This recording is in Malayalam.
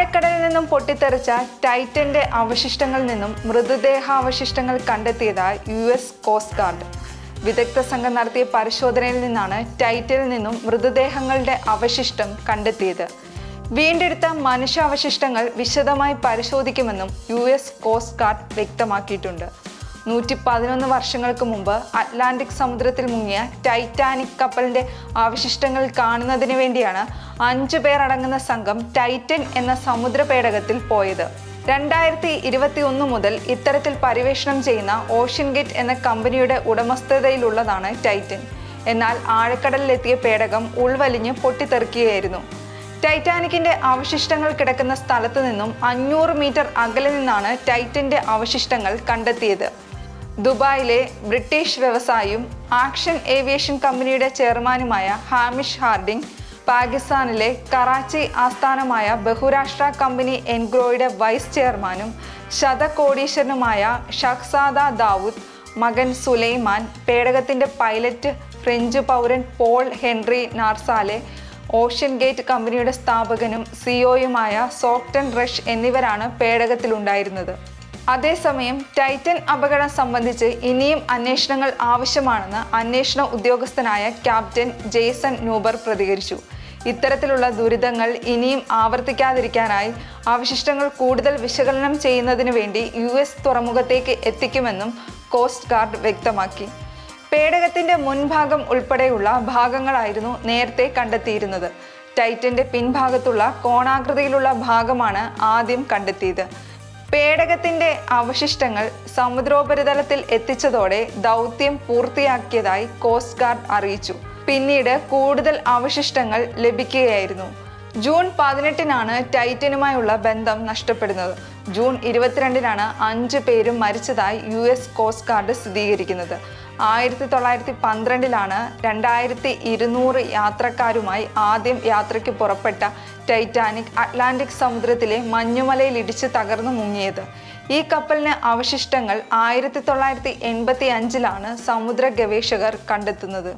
ആഴക്കടലിൽ നിന്നും പൊട്ടിത്തെറിച്ച ടൈറ്റന്റെ അവശിഷ്ടങ്ങളിൽ നിന്നും മൃതദേഹാവശിഷ്ടങ്ങൾ കണ്ടെത്തിയതായി US കോസ്റ്റ് ഗാർഡ്. വിദഗ്ധ സംഘം നടത്തിയ പരിശോധനയിൽ നിന്നാണ് ടൈറ്റനിൽ നിന്നും മൃതദേഹങ്ങളുടെ അവശിഷ്ടം കണ്ടെത്തിയത്. വീണ്ടെടുത്ത മനുഷ്യാവശിഷ്ടങ്ങൾ വിശദമായി പരിശോധിക്കുമെന്നും US കോസ്റ്റ് ഗാർഡ് വ്യക്തമാക്കിയിട്ടുണ്ട്. 111 വർഷങ്ങൾക്ക് മുമ്പ് അറ്റ്ലാന്റിക് സമുദ്രത്തിൽ മുങ്ങിയ ടൈറ്റാനിക് കപ്പലിന്റെ അവശിഷ്ടങ്ങൾ കാണുന്നതിന് വേണ്ടിയാണ് 5 പേർ അടങ്ങുന്ന സംഘം ടൈറ്റൻ എന്ന സമുദ്ര പേടകത്തിൽ പോയത്. 2021 മുതൽ ഇത്തരത്തിൽ പര്യവേഷണം ചെയ്യുന്ന ഓഷ്യൻ ഗേറ്റ് എന്ന കമ്പനിയുടെ ഉടമസ്ഥതയിലുള്ളതാണ് ടൈറ്റൻ. എന്നാൽ ആഴക്കടലിലെത്തിയ പേടകം ഉൾവലിഞ്ഞ് പൊട്ടിത്തെറിക്കുകയായിരുന്നു. ടൈറ്റാനിക്കിന്റെ അവശിഷ്ടങ്ങൾ കിടക്കുന്ന സ്ഥലത്ത് നിന്നും 500 മീറ്റർ അകലെ നിന്നാണ് ടൈറ്റന്റെ അവശിഷ്ടങ്ങൾ കണ്ടെത്തിയത്. ദുബായിലെ ബ്രിട്ടീഷ് വ്യവസായിയും ആക്ഷൻ ഏവിയേഷൻ കമ്പനിയുടെ ചെയർമാനുമായ ഹാമിഷ് ഹാർഡിംഗ്, പാകിസ്ഥാനിലെ കറാച്ചി ആസ്ഥാനമായ ബഹുരാഷ്ട്ര കമ്പനി എൻഗ്രോയുടെ വൈസ് ചെയർമാനും ശതകോടീശ്വരനുമായ ഷഹ്സാദ ദാവൂദ് മകൻ സുലൈമാൻ, പേടകത്തിന്റെ പൈലറ്റ് ഫ്രഞ്ച് പൗരൻ പോൾ ഹെൻറി നാർസാലെ, ഓഷ്യൻ ഗേറ്റ് കമ്പനിയുടെ സ്ഥാപകനും സിഇഒയുമായ സോക്ടൻ റഷ് എന്നിവരാണ് പേടകത്തിലുണ്ടായിരുന്നത്. അതേസമയം ടൈറ്റൻ അപകടം സംബന്ധിച്ച് ഇനിയും അന്വേഷണങ്ങൾ ആവശ്യമാണെന്ന് അന്വേഷണ ഉദ്യോഗസ്ഥനായ ക്യാപ്റ്റൻ ജെയ്സൺ ന്യൂബർ പ്രതികരിച്ചു. ഇത്തരത്തിലുള്ള ദുരിതങ്ങൾ ഇനിയും ആവർത്തിക്കാതിരിക്കാനായി അവശിഷ്ടങ്ങൾ കൂടുതൽ വിശകലനം ചെയ്യുന്നതിന് വേണ്ടി US തുറമുഖത്തേക്ക് എത്തിക്കുമെന്നും കോസ്റ്റ് ഗാർഡ് വ്യക്തമാക്കി. പേടകത്തിന്റെ മുൻഭാഗം ഉൾപ്പെടെയുള്ള ഭാഗങ്ങളായിരുന്നു നേരത്തെ കണ്ടെത്തിയിരുന്നത്. ടൈറ്റന്റെ പിൻഭാഗത്തുള്ള കോണാകൃതിയിലുള്ള ഭാഗമാണ് ആദ്യം കണ്ടെത്തിയത്. പേടകത്തിന്റെ അവശിഷ്ടങ്ങൾ സമുദ്രോപരിതലത്തിൽ എത്തിച്ചതോടെ ദൗത്യം പൂർത്തിയാക്കിയതായി കോസ്റ്റ് ഗാർഡ് അറിയിച്ചു. പിന്നീട് കൂടുതൽ അവശിഷ്ടങ്ങൾ ലഭിക്കുകയായിരുന്നു. ജൂൺ 18-നാണ് ടൈറ്റനുമായുള്ള ബന്ധം നഷ്ടപ്പെടുന്നത്. ജൂൺ 22-നാണ് 5 പേരും മരിച്ചതായി US കോസ്റ്റ് ഗാർഡ് സ്ഥിരീകരിക്കുന്നത്. 1912-ലാണ് 2200 യാത്രക്കാരുമായി ആദ്യം യാത്രയ്ക്ക് പുറപ്പെട്ട ടൈറ്റാനിക് അറ്റ്ലാന്റിക് സമുദ്രത്തിലെ മഞ്ഞുമലയിൽ ഇടിച്ച് തകർന്നു മുങ്ങിയത്. ഈ കപ്പലിന് അവശിഷ്ടങ്ങൾ 1985-ലാണ് സമുദ്ര ഗവേഷകർ കണ്ടെത്തുന്നത്.